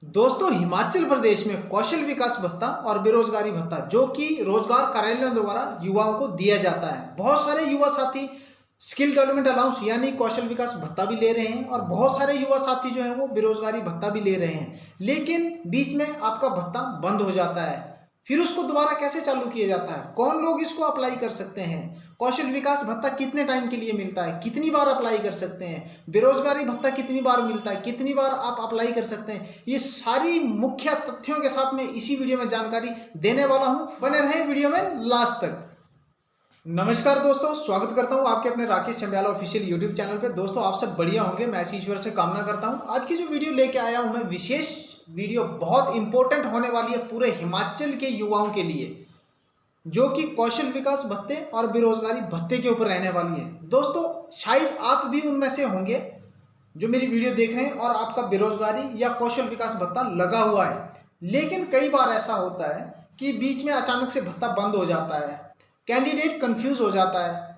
दोस्तों, हिमाचल प्रदेश में कौशल विकास भत्ता और बेरोजगारी भत्ता जो कि रोजगार कार्यालयों द्वारा युवाओं को दिया जाता है। बहुत सारे युवा साथी स्किल डेवलपमेंट अलाउंस यानी कौशल विकास भत्ता भी ले रहे हैं और बहुत सारे युवा साथी जो है वो बेरोजगारी भत्ता भी ले रहे हैं। लेकिन बीच में आपका भत्ता बंद हो जाता है, फिर उसको दोबारा कैसे चालू किया जाता है, कौन लोग इसको अप्लाई कर सकते हैं, कौशल विकास भत्ता कितने टाइम के लिए मिलता है, कितनी बार अप्लाई कर सकते हैं, बेरोजगारी भत्ता कितनी बार मिलता है, कितनी बार आप अप्लाई कर सकते हैं, ये सारी मुख्य तथ्यों के साथ मैं इसी वीडियो में जानकारी देने वाला हूं। बने रहें वीडियो में लास्ट तक। नमस्कार दोस्तों, स्वागत करता हूं आपके अपने राकेश चंब्याला ऑफिशियल यूट्यूब चैनल पे। दोस्तों, आप सब बढ़िया होंगे, मैं ऐसी ईश्वर से कामना करता हूं। आज की जो वीडियो लेके आया हूं मैं, विशेष वीडियो बहुत इंपॉर्टेंट होने वाली है पूरे हिमाचल के युवाओं के लिए, जो कि कौशल विकास भत्ते और बेरोजगारी भत्ते के ऊपर रहने वाली है। दोस्तों, शायद आप भी उनमें से होंगे जो मेरी वीडियो देख रहे हैं और आपका बेरोजगारी या कौशल विकास भत्ता लगा हुआ है, लेकिन कई बार ऐसा होता है कि बीच में अचानक से भत्ता बंद हो जाता है, कैंडिडेट कंफ्यूज हो जाता है,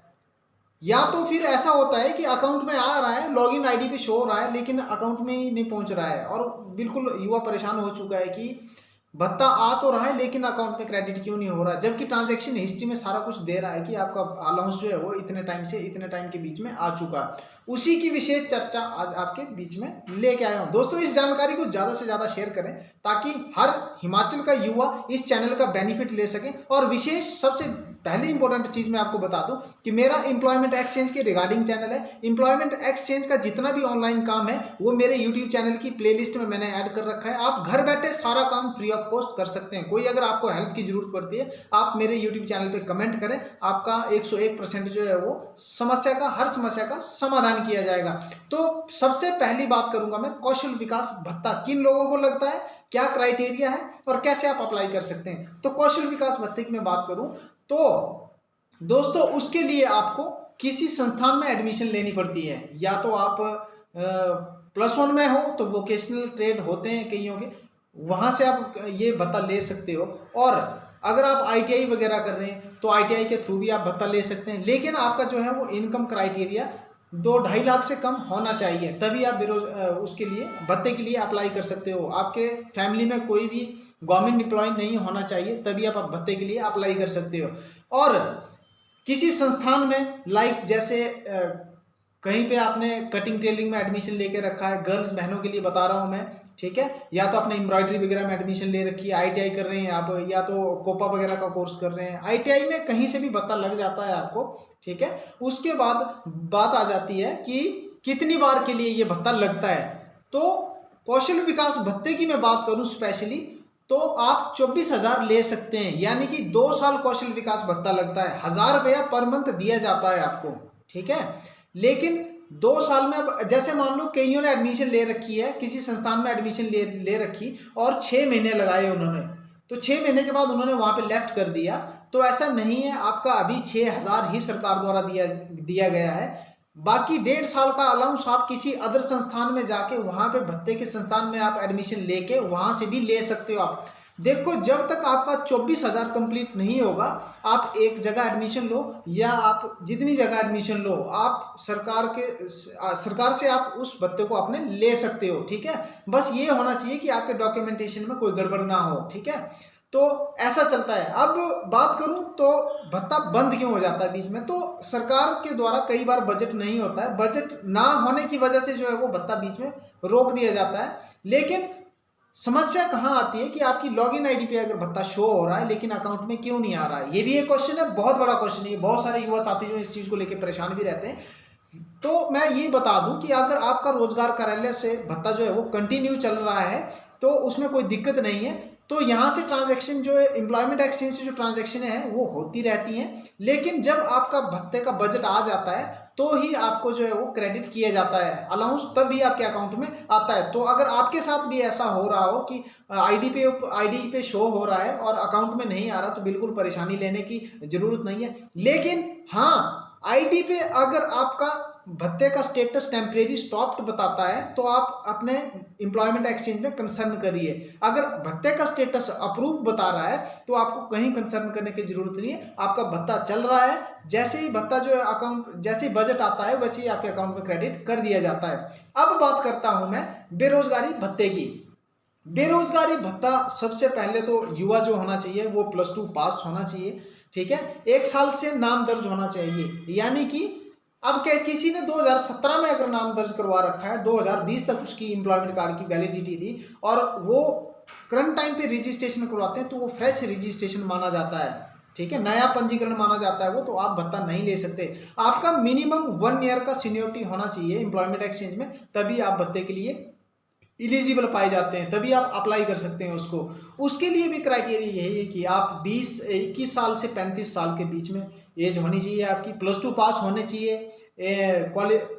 या तो फिर ऐसा होता है कि अकाउंट में आ रहा है, लॉगिन आईडी पे शो हो रहा है, लेकिन अकाउंट में ही नहीं पहुंच रहा है और बिल्कुल युवा परेशान हो चुका है कि भत्ता आ तो रहा है लेकिन अकाउंट में क्रेडिट क्यों नहीं हो रहा, जबकि ट्रांजैक्शन हिस्ट्री में सारा कुछ दे रहा है कि आपका अलाउंस जो है वो इतने टाइम से इतने टाइम के बीच में आ चुका है। उसी की विशेष चर्चा आज आपके बीच में लेके आया हूं। दोस्तों, इस जानकारी को ज्यादा से ज्यादा शेयर करें ताकि हर हिमाचल का युवा इस चैनल का बेनिफिट ले सके। और विशेष सबसे पहली इंपॉर्टेंट चीज मैं आपको बता दूं कि मेरा एम्प्लॉयमेंट एक्सचेंज के रिगार्डिंग चैनल है। एम्प्लॉयमेंट एक्सचेंज का जितना भी ऑनलाइन काम है वो मेरे यूट्यूब चैनल की प्लेलिस्ट में मैंने ऐड कर रखा है। आप घर बैठे सारा काम फ्री ऑफ कॉस्ट कर सकते हैं। कोई अगर आपको हेल्प की जरूरत पड़ती है, आप मेरे यूट्यूब चैनल पे कमेंट करें, आपका 101% जो है वो हर समस्या का समाधान किया जाएगा। तो सबसे पहली बात करूंगा मैं, कौशल विकास भत्ता किन लोगों को लगता है, क्या क्राइटेरिया है और कैसे आप अप्लाई कर सकते हैं। तो कौशल विकास भत्ते की मैं बात करूं तो दोस्तों, उसके लिए आपको किसी संस्थान में एडमिशन लेनी पड़ती है। या तो आप +1 में हो तो वोकेशनल ट्रेड होते हैं कईयों के, वहां से आप ये भत्ता ले सकते हो। और अगर आप ITI वगैरह कर रहे हैं तो ITI के थ्रू भी आप भत्ता ले सकते हैं, लेकिन आपका जो है वो इनकम क्राइटेरिया 2-2.5 लाख से कम होना चाहिए, तभी आप उसके लिए भत्ते के लिए अप्लाई कर सकते हो। आपके फैमिली में कोई भी गवर्नमेंट एम्प्लॉय नहीं होना चाहिए, तभी आप भत्ते के लिए अप्लाई कर सकते हो। और किसी संस्थान में जैसे कहीं पे आपने कटिंग टेलरिंग में एडमिशन लेके रखा है, गर्ल्स बहनों के लिए बता रहा हूं मैं, ठीक है, या तो आपने एम्ब्रॉयडरी वगैरह में एडमिशन ले रखी है, ITI कर रहे हैं आप, या तो कोपा वगैरह का कोर्स कर रहे हैं, ITI में कहीं से भी भत्ता लग जाता है आपको, ठीक है। उसके बाद बात आ जाती है कि कितनी बार के लिए ये भत्ता लगता है। तो कौशल विकास भत्ते की मैं बात करूं स्पेशली, तो आप 24,000 ले सकते हैं, यानी कि 2 साल कौशल विकास भत्ता लगता है। 1,000 रुपया पर मंथ दिया जाता है आपको, ठीक है। लेकिन 2 साल में, अब जैसे मान लो कईयों ने एडमिशन ले रखी है, किसी संस्थान में एडमिशन ले रखी और 6 महीने लगाए उन्होंने, तो 6 महीने के बाद उन्होंने वहां पे लेफ्ट कर दिया। तो ऐसा नहीं है, आपका अभी 6,000 ही सरकार द्वारा दिया गया है। बाकी 1.5 साल का अलाउंस आप किसी अदर संस्थान में जाके वहां पे भत्ते के संस्थान में आप एडमिशन लेके वहां से भी ले सकते हो। आप देखो, जब तक आपका 24,000 कंप्लीट नहीं होगा, आप एक जगह एडमिशन लो या आप जितनी जगह एडमिशन लो, आप सरकार से आप उस भत्ते को अपने ले सकते हो, ठीक है। बस ये होना चाहिए कि आपके डॉक्यूमेंटेशन में कोई गड़बड़ ना हो, ठीक है। तो ऐसा चलता है। अब बात करूं तो भत्ता बंद क्यों हो जाता है बीच में, तो सरकार के द्वारा कई बार बजट नहीं होता है, बजट ना होने की वजह से जो है वो भत्ता बीच में रोक दिया जाता है। लेकिन समस्या कहां आती है कि आपकी लॉगिन आईडी पे अगर भत्ता शो हो रहा है लेकिन अकाउंट में क्यों नहीं आ रहा है, ये भी एक क्वेश्चन है, बहुत बड़ा क्वेश्चन है। बहुत सारे युवा साथी जो इस चीज को लेकर परेशान भी रहते हैं। तो मैं ये बता दूं कि अगर आपका रोजगार कार्यालय से भत्ता जो है वो कंटिन्यू चल रहा है तो उसमें कोई दिक्कत नहीं है। तो यहां से ट्रांजैक्शन जो है, एम्प्लॉयमेंट एक्सचेंज से जो ट्रांजैक्शन है वो होती रहती हैं। लेकिन जब आपका भत्ते का बजट आ जाता है तो ही आपको जो है वो क्रेडिट किया जाता है अलाउंस, तब भी आपके अकाउंट में आता है। तो अगर आपके साथ भी ऐसा हो रहा हो कि आईडी पे शो हो रहा है और अकाउंट में नहीं आ रहा, तो बिल्कुल परेशानी लेने की जरूरत नहीं है। लेकिन हाँ, आईडी पे अगर आपका भत्ते का स्टेटस टेम्परेरी स्टॉप्ड बताता है तो आप अपने एम्प्लॉयमेंट एक्सचेंज में कंसर्न करिए। अगर भत्ते का स्टेटस अप्रूव बता रहा है तो आपको कहीं कंसर्न करने की जरूरत नहीं है, आपका भत्ता चल रहा है। जैसे ही भत्ता जो है अकाउंट, जैसे ही बजट आता है वैसे ही आपके अकाउंट में क्रेडिट कर दिया जाता है। अब बात करता हूं मैं बेरोजगारी भत्ते की। बेरोजगारी भत्ता सबसे पहले तो युवा जो होना चाहिए वो +2 पास होना चाहिए, ठीक है। 1 साल से नाम दर्ज होना चाहिए, यानी कि अब क्या, किसी ने 2017 में अगर नाम दर्ज करवा रखा है, 2020 तक उसकी एम्प्लॉयमेंट कार्ड की वैलिडिटी थी और वो करंट टाइम पे रजिस्ट्रेशन करवाते हैं तो वो फ्रेश रजिस्ट्रेशन माना जाता है, ठीक है, नया पंजीकरण माना जाता है वो, तो आप भत्ता नहीं ले सकते। आपका मिनिमम 1 ईयर का सीनियोरिटी होना चाहिए एम्प्लॉयमेंट एक्सचेंज में, तभी आप भत्ते के लिए इलिजिबल पाए जाते हैं, तभी आप अप्लाई कर सकते हैं उसको। उसके लिए भी क्राइटेरिया यही है कि आप 21 साल से 35 साल के बीच में एज होनी चाहिए आपकी, +2 पास होने चाहिए,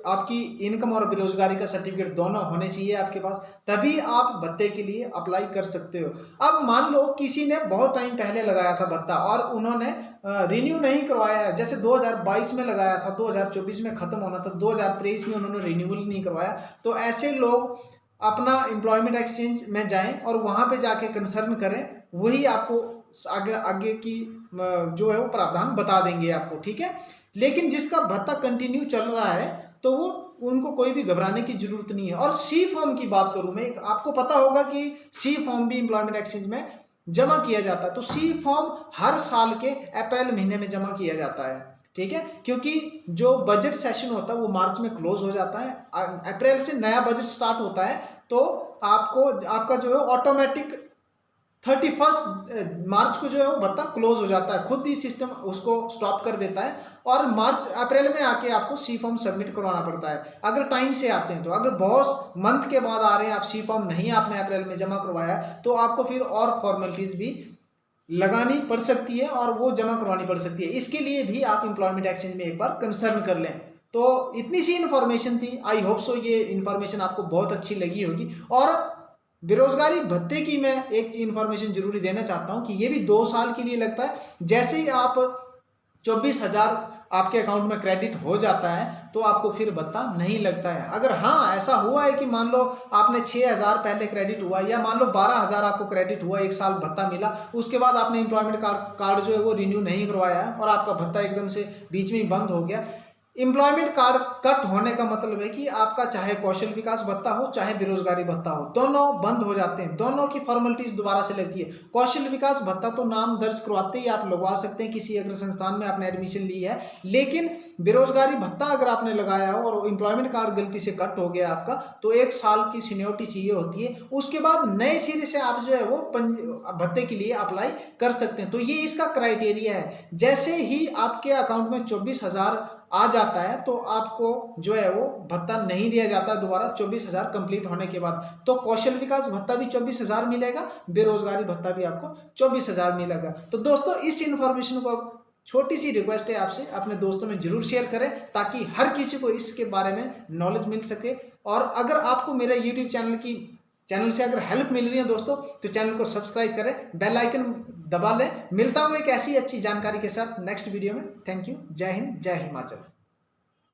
आपकी इनकम और बेरोजगारी का सर्टिफिकेट दोनों होने चाहिए आपके पास, तभी आप भत्ते के लिए अप्लाई कर सकते हो। अब मान लो किसी ने बहुत टाइम पहले लगाया था भत्ता और उन्होंने रिन्यू नहीं करवाया, जैसे 2022 में लगाया था, 2024 में खत्म होना था, 2023 में उन्होंने रिन्यूअल नहीं करवाया, तो ऐसे लोग अपना एम्प्लॉयमेंट एक्सचेंज में जाएं और वहां पे जाके कंसर्न करें, वही आपको आगे आगे की जो है वो प्रावधान बता देंगे आपको, ठीक है। लेकिन जिसका भत्ता कंटिन्यू चल रहा है तो वो उनको कोई भी घबराने की जरूरत नहीं है। और सी फॉर्म की बात करूं मैं, आपको पता होगा कि सी फॉर्म भी एम्प्लॉयमेंट एक्सचेंज में जमा किया जाता है, तो सी फॉर्म हर साल के अप्रैल महीने में जमा किया जाता है, ठीक है, क्योंकि जो बजट सेशन होता है वो मार्च में क्लोज हो जाता है, अप्रैल से नया बजट स्टार्ट होता है, तो आपको आपका जो है ऑटोमेटिक 31 मार्च को जो है वो भत्ता क्लोज हो जाता है, खुद ही सिस्टम उसको स्टॉप कर देता है और मार्च अप्रैल में आके आपको सी फॉर्म सबमिट करवाना पड़ता है, अगर टाइम से आते हैं तो। अगर बहुत मंथ के बाद आ रहे हैं, आप सी फॉर्म नहीं आपने अप्रैल में जमा करवाया, तो आपको फिर और फॉर्मेलिटीज भी लगानी पड़ सकती है और वो जमा करवानी पड़ सकती है। इसके लिए भी आप एम्प्लॉयमेंट एक्सचेंज में एक बार कंसर्न कर लें। तो इतनी सी इन्फॉर्मेशन थी, आई होप सो ये इन्फॉर्मेशन आपको बहुत अच्छी लगी होगी। और बेरोजगारी भत्ते की मैं एक इन्फॉर्मेशन जरूरी देना चाहता हूं कि ये भी 2 साल के लिए लगता है। जैसे ही आप 24,000 आपके अकाउंट में क्रेडिट हो जाता है तो आपको फिर भत्ता नहीं लगता है। अगर हाँ ऐसा हुआ है कि मान लो आपने 6,000 पहले क्रेडिट हुआ, या मान लो 12,000 आपको क्रेडिट हुआ, 1 साल भत्ता मिला, उसके बाद आपने एम्प्लॉयमेंट कार्ड जो है वो रिन्यू नहीं करवाया है और आपका भत्ता एकदम से बीच में ही बंद हो गया। एम्प्लॉयमेंट कार्ड कट होने का मतलब है कि आपका चाहे कौशल विकास भत्ता हो चाहे बेरोजगारी भत्ता हो, दोनों बंद हो जाते हैं, दोनों की फॉर्मेलिटीज दोबारा से लगती है। कौशल विकास भत्ता तो नाम दर्ज करवाते ही आप लगवा सकते हैं, किसी अगर संस्थान में आपने एडमिशन ली है, लेकिन बेरोजगारी भत्ता अगर आपने लगाया हो और एम्प्लॉयमेंट कार्ड गलती से कट हो गया आपका, तो 1 साल की सीनियोरिटी चाहिए होती है, उसके बाद नए सिरे से आप जो है वो भत्ते के लिए अप्लाई कर सकते हैं। तो ये इसका क्राइटेरिया है। जैसे ही आपके अकाउंट में 24,000 आ जाता है तो आपको जो है वो भत्ता नहीं दिया जाता दोबारा 24,000 कंप्लीट होने के बाद। तो कौशल विकास भत्ता भी 24,000 मिलेगा, बेरोजगारी भत्ता भी आपको 24,000 मिलेगा। तो दोस्तों इस इंफॉर्मेशन को, छोटी सी रिक्वेस्ट है आपसे, अपने दोस्तों में जरूर शेयर करें ताकि हर किसी को इसके बारे में नॉलेज मिल सके। और अगर आपको मेरे यूट्यूब चैनल से अगर हेल्प मिल रही है दोस्तों, तो चैनल को सब्सक्राइब करें, बेल आइकन दबा लें। मिलता हूं एक ऐसी अच्छी जानकारी के साथ नेक्स्ट वीडियो में। Thank you. जय हिंद, जय हिमाचल।